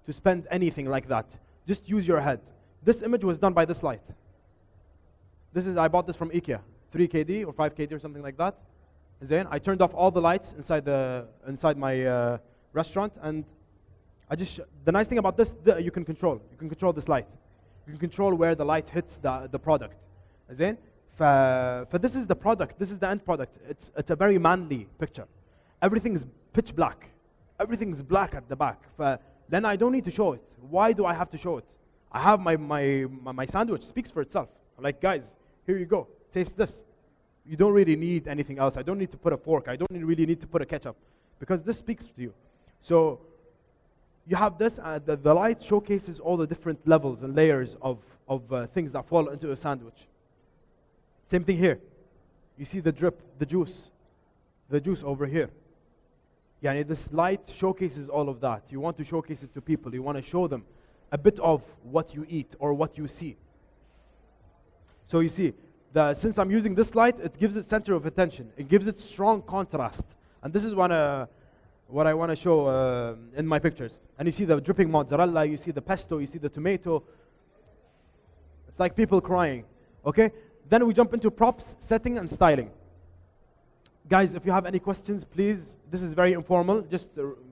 to spend anything like that. Just use your head. This image was done by this light. I bought this from IKEA, 3KD or 5KD or something like that. Then I turned off all the lights inside my restaurant, and the nice thing about this, you can control this light. You can control where the light hits the product. Then, this is the product. This is the end product. It's a very manly picture. Everything is pitch black. Everything is black at the back. Then I don't need to show it. Why do I have to show it? I have my sandwich speaks for itself. I'm like, guys, here you go. Taste this. You don't really need anything else. I don't need to put a fork. I don't really need to put a ketchup, because this speaks to you. So you have this. The light showcases all the different levels and layers of things that fall into a sandwich. Same thing here. You see the drip, the juice over here. Yeah, this light showcases all of that. You want to showcase it to people. You want to show them a bit of what you eat or what you see. So you see, since I'm using this light, it gives it center of attention. It gives it strong contrast. And this is what I want to show in my pictures. And you see the dripping mozzarella, you see the pesto, you see the tomato. It's like people crying, okay? Then we jump into props, setting, and styling. Guys, if you have any questions, please, this is very informal. Just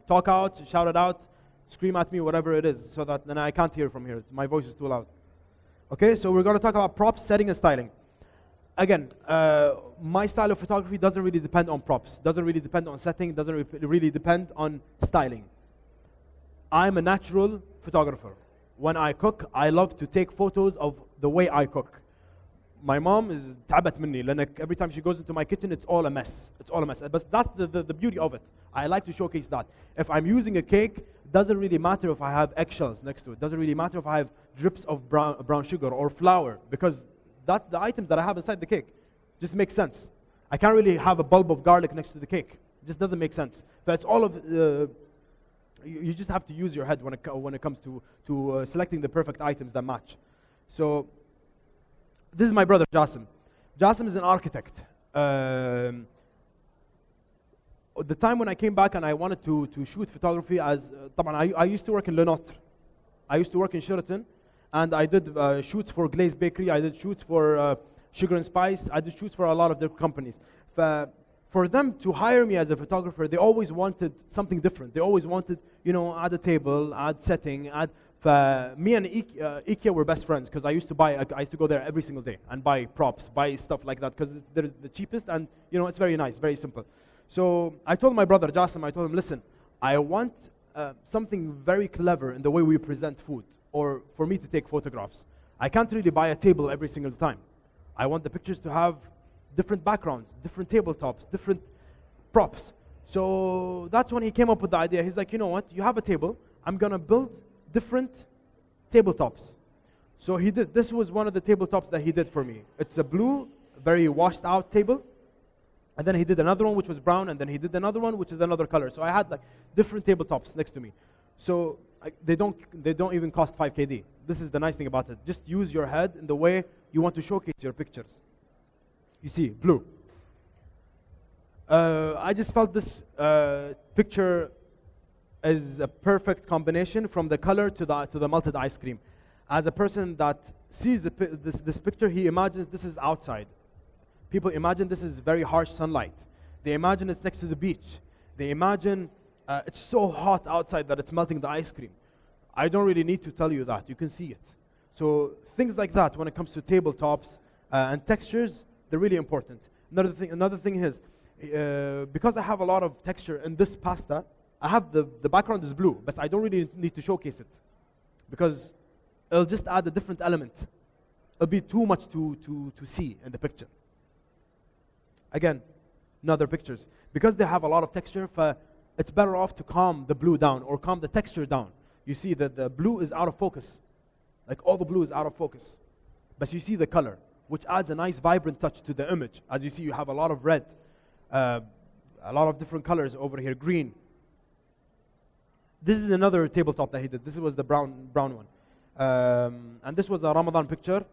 talk out, shout it out, scream at me, whatever it is, so that then I can't hear from here. My voice is too loud. Okay, so we're going to talk about props, setting, and styling. Again, my style of photography doesn't really depend on props, doesn't really depend on setting, doesn't really depend on styling. I'm a natural photographer. When I cook, I love to take photos of the way I cook. My mom is تعبت مني, لأنك every time she goes into my kitchen, it's all a mess. It's all a mess. But that's the beauty of it. I like to showcase that. If I'm using a cake, doesn't really matter if I have eggshells next to it. Doesn't really matter if I have drips of brown sugar or flour, because that's the items that I have inside the cake. Just makes sense. I can't really have a bulb of garlic next to the cake. It just doesn't make sense. But it's all of you just have to use your head when it comes to selecting the perfect items that match. So this is my brother Jassim. Jassim is an architect. The time when I came back and I wanted to shoot photography, I used to work in Le Notre. I used to work in Sheraton, and I did shoots for Glaze Bakery. I did shoots for Sugar and Spice. I did shoots for a lot of their companies. For them to hire me as a photographer, they always wanted something different. They always wanted, add a table, add setting, add. Me and IKEA were best friends, because I used to go there every single day and buy props, buy stuff like that, because they're the cheapest, and it's very nice, very simple. So I told my brother Jassim, I told him, listen, I want something very clever in the way we present food, or for me to take photographs. I can't really buy a table every single time. I want the pictures to have different backgrounds, different tabletops, different props. So that's when he came up with the idea. He's like, you know what, you have a table, I'm gonna build different tabletops. So this was one of the tabletops that he did for me. It's a blue, very washed out table. And then he did another one which was brown, and then he did another one which is another color. So I had like different tabletops next to me. So they don't even cost 5KD. This is the nice thing about it. Just use your head in the way you want to showcase your pictures. You see, blue. I just felt this picture is a perfect combination from the color to the melted ice cream. As a person that sees this picture, he imagines this is outside. People imagine this is very harsh sunlight. They imagine it's next to the beach. They imagine it's so hot outside that it's melting the ice cream. I don't really need to tell you that. You can see it. So things like that, when it comes to tabletops and textures, they're really important. Another thing is, because I have a lot of texture in this pasta, I have the background is blue, but I don't really need to showcase it, because it'll just add a different element. It'll be too much to see in the picture. Again, another pictures. Because they have a lot of texture, it's better off to calm the blue down or calm the texture down. You see that the blue is out of focus. Like all the blue is out of focus. But you see the color, which adds a nice vibrant touch to the image. As you see, you have a lot of red, a lot of different colors over here, green. This is another tabletop that he did. This was the brown one. And this was a Ramadan picture.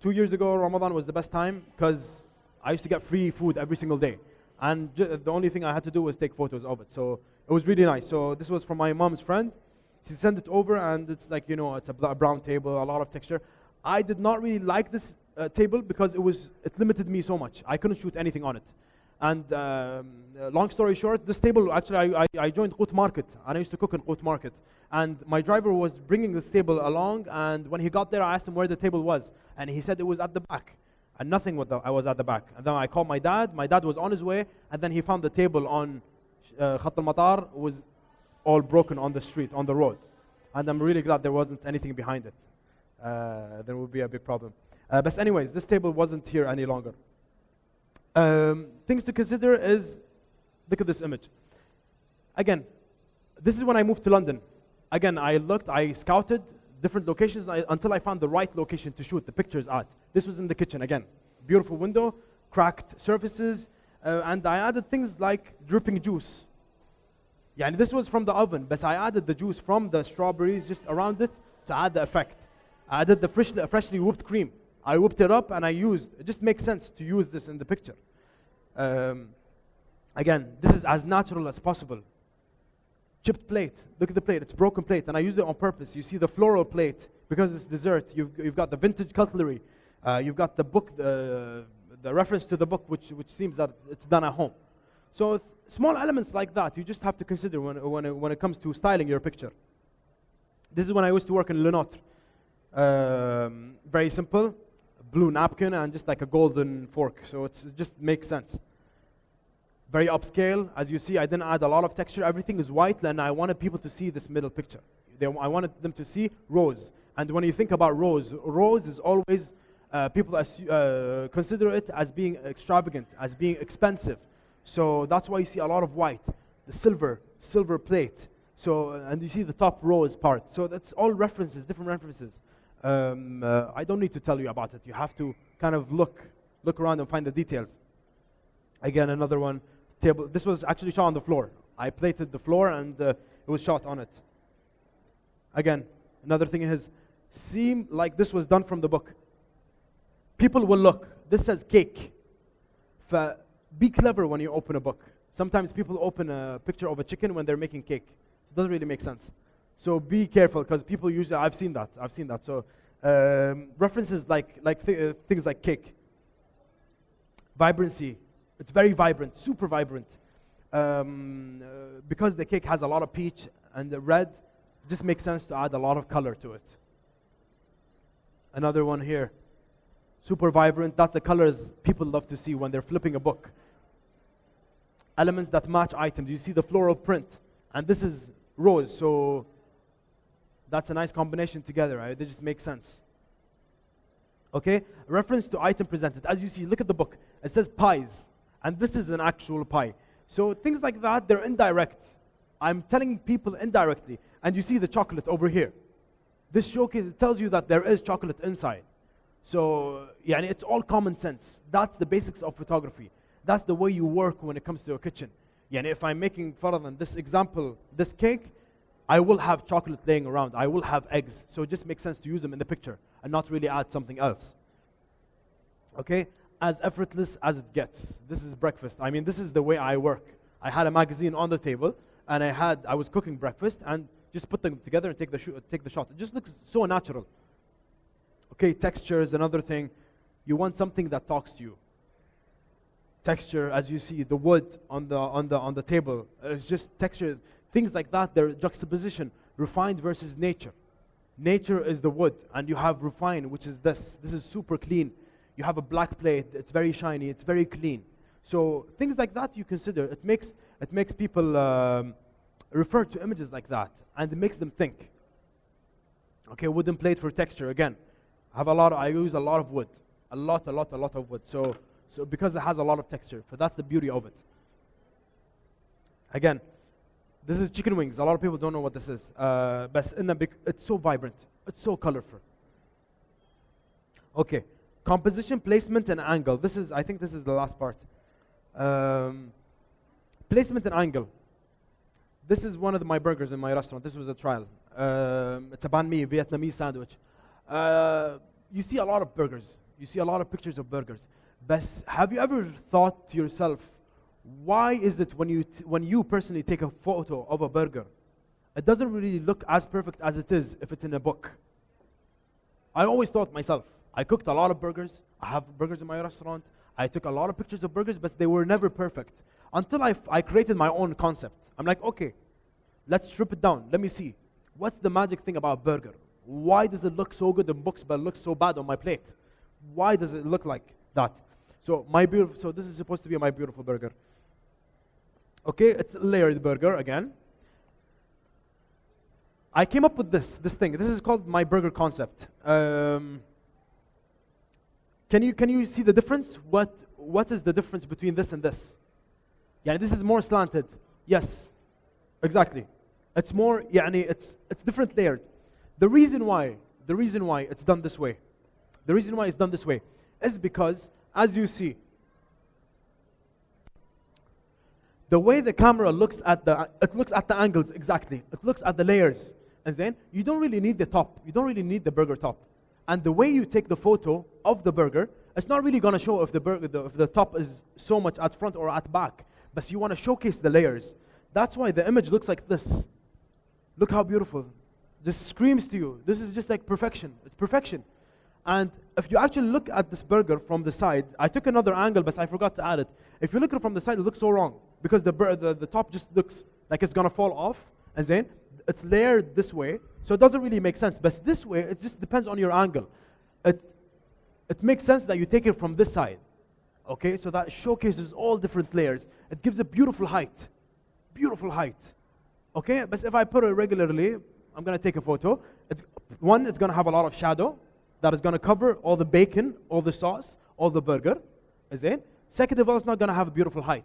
2 years ago, Ramadan was the best time, because I used to get free food every single day. And the only thing I had to do was take photos of it. So it was really nice. So this was from my mom's friend. She sent it over, and it's like, you know, it's a brown table, a lot of texture. I did not really like this table because it limited me so much. I couldn't shoot anything on it. And long story short, this table, actually, I joined Qut Market, and I used to cook in Qut Market. And my driver was bringing this table along, and when he got there, I asked him where the table was, and he said it was at the back. And nothing I was at the back. And then I called my dad. My dad was on his way, and then he found the table on Khat al-Matar was all broken on the street, on the road. And I'm really glad there wasn't anything behind it. There would be a big problem. But anyways, this table wasn't here any longer. Things to consider is, look at this image. Again, this is when I moved to London. Again, I scouted different locations until I found the right location to shoot the pictures at. This was in the kitchen again. Beautiful window, cracked surfaces, and I added things like dripping juice. Yeah, and this was from the oven, but I added the juice from the strawberries just around it to add the effect. I added the freshly whipped cream. I whipped it up and it just makes sense to use this in the picture. Again, this is as natural as possible. Chipped plate, look at the plate, it's broken plate, and I used it on purpose. You see the floral plate, because it's dessert. You've got the vintage cutlery. You've got the book, the reference to the book, which seems that it's done at home. So small elements like that, you just have to consider when it comes to styling your picture. This is when I used to work in Le Notre. Very simple, blue napkin and just like a golden fork. So it just makes sense. Very upscale. As you see, I didn't add a lot of texture. Everything is white, and I wanted people to see this middle picture. I wanted them to see rose. And when you think about rose is always, people consider it as being extravagant, as being expensive. So that's why you see a lot of white, the silver plate. So, and you see the top rose part. So that's all references, different references. I don't need to tell you about it. You have to kind of look around and find the details. Again, another one. Table. This was actually shot on the floor. I plated the floor, and it was shot on it. Again, another thing is, seem like this was done from the book. People will look. This says cake. Be clever when you open a book. Sometimes people open a picture of a chicken when they're making cake. So it doesn't really make sense. So be careful, because people usually, I've seen that. So references things like cake. Vibrancy. It's very vibrant, super vibrant. Because the cake has a lot of peach and the red, it just makes sense to add a lot of color to it. Another one here. Super vibrant, that's the colors people love to see when they're flipping a book. Elements that match items. You see the floral print, and this is rose, so that's a nice combination together, right? They just make sense. Okay, reference to item presented. As you see, look at the book. It says pies, and this is an actual pie. So things like that, they're indirect. I'm telling people indirectly. And you see the chocolate over here. This showcase, it tells you that there is chocolate inside. So, yeah, and it's all common sense. That's the basics of photography. That's the way you work when it comes to a kitchen. Yeah, and if I'm making, faradan, this example, this cake, I will have chocolate laying around. I will have eggs. So it just makes sense to use them in the picture and not really add something else. Okay? As effortless as it gets. This is breakfast. I mean, this is the way I work. I had a magazine on the table, and I was cooking breakfast, and just put them together and take the shot. It just looks so natural. Okay, texture is another thing. You want something that talks to you. Texture, as you see, the wood on the table, it's just texture. Things like that, they're juxtaposition. Refined versus nature. Nature is the wood, and you have refined, which is this. This is super clean. You have a black plate, it's very shiny, it's very clean. So things like that you consider. It makes people refer to images like that, and it makes them think. Okay, wooden plate for texture, again. I use a lot of wood. A lot of wood. So because it has a lot of texture, so that's the beauty of it. Again, this is chicken wings. A lot of people don't know what this is. But it's so vibrant. It's so colorful. Okay. Composition, placement, and angle. I think this is the last part. Placement and angle. This is one of my burgers in my restaurant. This was a trial. It's a banh mi, Vietnamese sandwich. You see a lot of burgers. You see a lot of pictures of burgers. But have you ever thought to yourself, why is it when you personally take a photo of a burger it doesn't really look as perfect as it is if it's in a book. I always thought myself, I cooked a lot of burgers, I have burgers in my restaurant, I took a lot of pictures of burgers, but they were never perfect. Until I created my own concept. I'm like, okay, let's strip it down, let me see. What's the magic thing about burger? Why does it look so good in books but it looks so bad on my plate? Why does it look like that? So this is supposed to be my beautiful burger. Okay, it's a layered burger again. I came up with this thing. This is called my burger concept. Can you see the difference? What is the difference between this and this? Yeah, this is more slanted. Yes, exactly. It's more, it's different layered. The reason why it's done this way, is because, as you see, the way the camera looks at the angles exactly. It looks at the layers, and then you don't really need the top. You don't really need the burger top. And the way you take the photo of the burger, it's not really going to show if the top is so much at front or at back. But you want to showcase the layers. That's why the image looks like this. Look how beautiful. Just screams to you. This is just like perfection. It's perfection. And if you actually look at this burger from the side, I took another angle, but I forgot to add it. If you look at it from the side, it looks so wrong because the top just looks like it's gonna fall off, and then it's layered this way, so it doesn't really make sense. But this way, it just depends on your angle. It makes sense that you take it from this side, okay? So that showcases all different layers. It gives a beautiful height, okay? But if I put it regularly, I'm gonna take a photo. It's gonna have a lot of shadow that is gonna cover all the bacon, all the sauce, all the burger, is it? Second of all, it's not gonna have a beautiful height.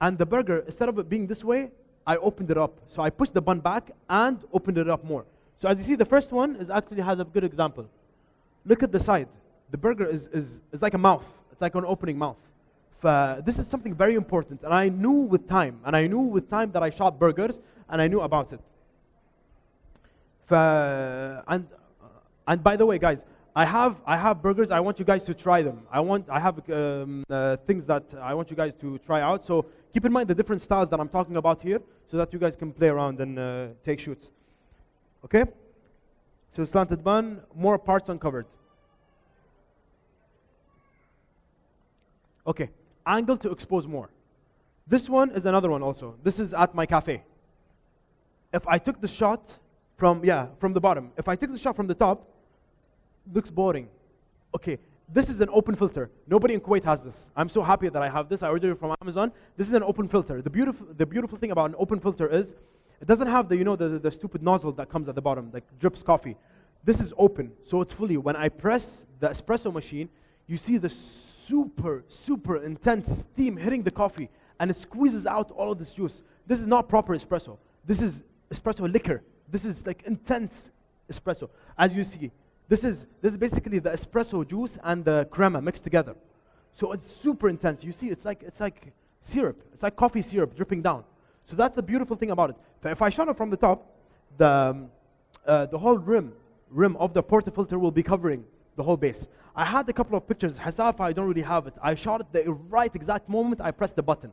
And the burger, instead of it being this way, I opened it up. So I pushed the bun back and opened it up more. So as you see, the first one actually has a good example. Look at the side. The burger is like a mouth. It's like an opening mouth. This is something very important, and I knew with time that I shot burgers, and I knew about it. And by the way, guys, I have burgers. I want you guys to try them. I have things that I want you guys to try out. So keep in mind the different styles that I'm talking about here, so that you guys can play around and take shoots. Okay? So slanted bun, more parts uncovered. Okay, angle to expose more. This one is another one also. This is at my cafe. If I took the shot from the bottom, if I took the shot from the top, looks boring. Okay, this is an open filter. Nobody in Kuwait has this. I'm so happy that I have this. I ordered it from Amazon. This is an open filter. The beautiful thing about an open filter is it doesn't have the stupid nozzle that comes at the bottom, like drips coffee. This is open, so it's fully. When I press the espresso machine, you see the super intense steam hitting the coffee, and it squeezes out all of this juice. This is not proper espresso. This is espresso liquor. This is like intense espresso. As you see, this is basically the espresso juice and the crema mixed together. So it's super intense. You see, it's like syrup. It's like coffee syrup dripping down. So that's the beautiful thing about it. If I shot it from the top, the whole rim of the portafilter will be covering the whole base. I had a couple of pictures. Hasafa, I don't really have it. I shot it the right exact moment I pressed the button.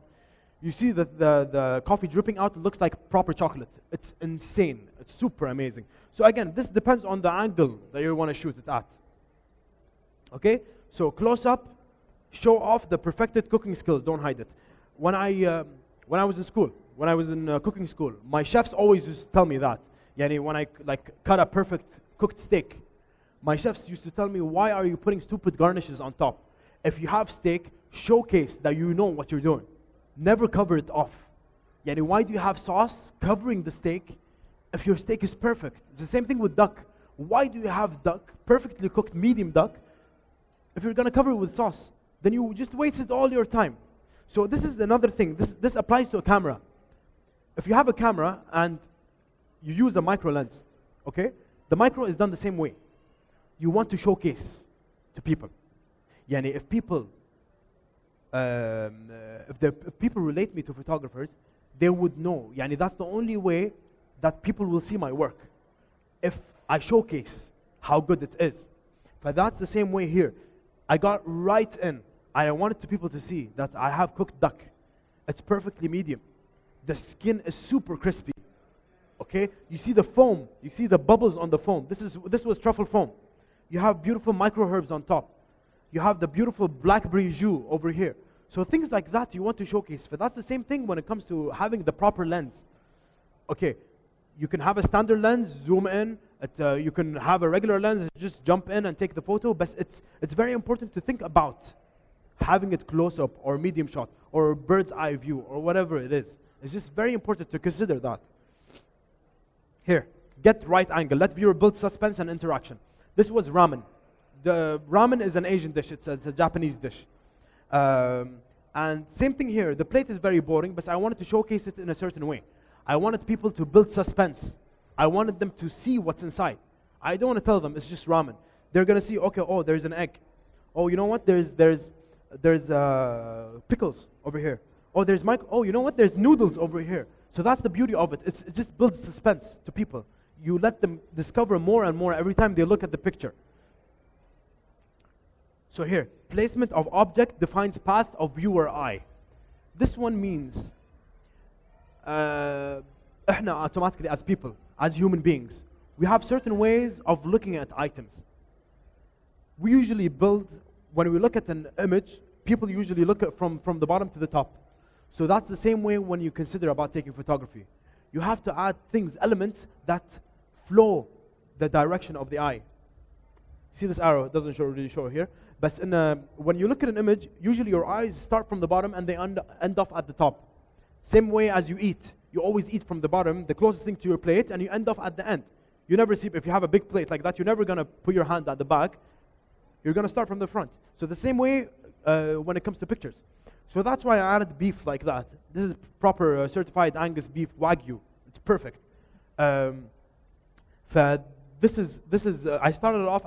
You see the coffee dripping out. It looks like proper chocolate. It's insane. It's super amazing. So again, this depends on the angle that you want to shoot it at. Okay? So close up, show off the perfected cooking skills. Don't hide it. When I was in school, when I was in cooking school, my chefs always used to tell me that. Yani when I cut a perfect cooked steak, my chefs used to tell me, why are you putting stupid garnishes on top? If you have steak, showcase that you know what you're doing. Never cover it off. Yani why do you have sauce covering the steak if your steak is perfect? It's the same thing with duck. Why do you have duck, perfectly cooked medium duck, if you're going to cover it with sauce? Then you just wasted all your time. So this is another thing. This applies to a camera. If you have a camera and you use a micro lens, okay? The micro is done the same way. You want to showcase to people. Yani if people relate me to photographers, they would know. Yani that's the only way that people will see my work. If I showcase how good it is. But that's the same way here. I got right in. I wanted people to see that I have cooked duck. It's perfectly medium. The skin is super crispy. Okay, you see the foam, you see the bubbles on the foam. This was truffle foam. You have beautiful micro herbs on top. You have the beautiful blackberry jus over here. So things like that you want to showcase. But that's the same thing when it comes to having the proper lens. Okay, you can have a standard lens, zoom in. You can have a regular lens, just jump in and take the photo. But it's very important to think about having it close up or medium shot or bird's eye view or whatever it is. It's just very important to consider that. Here, get right angle. Let viewer build suspense and interaction. This was ramen. The ramen is an Asian dish. It's a Japanese dish. And same thing here. The plate is very boring, but I wanted to showcase it in a certain way. I wanted people to build suspense. I wanted them to see what's inside. I don't want to tell them it's just ramen. They're gonna see, okay, oh, there's an egg. Oh, you know what? There's pickles over here. Oh, oh, you know what? There's noodles over here. So that's the beauty of it. It just builds suspense to people. You let them discover more and more every time they look at the picture. So here, placement of object defines path of viewer eye. This one means, automatically as people, as human beings, we have certain ways of looking at items. We usually build, when we look at an image, people usually look at from the bottom to the top. So that's the same way when you consider about taking photography. You have to add things, elements that flow the direction of the eye. See this arrow? It doesn't really show here. But when you look at an image, usually your eyes start from the bottom and they end off at the top. Same way as you eat. You always eat from the bottom, the closest thing to your plate, and you end off at the end. You never see, if you have a big plate like that, you're never going to put your hand at the back. You're going to start from the front. So the same way when it comes to pictures. So that's why I added beef like that. This is proper certified Angus beef Wagyu. It's perfect. I started off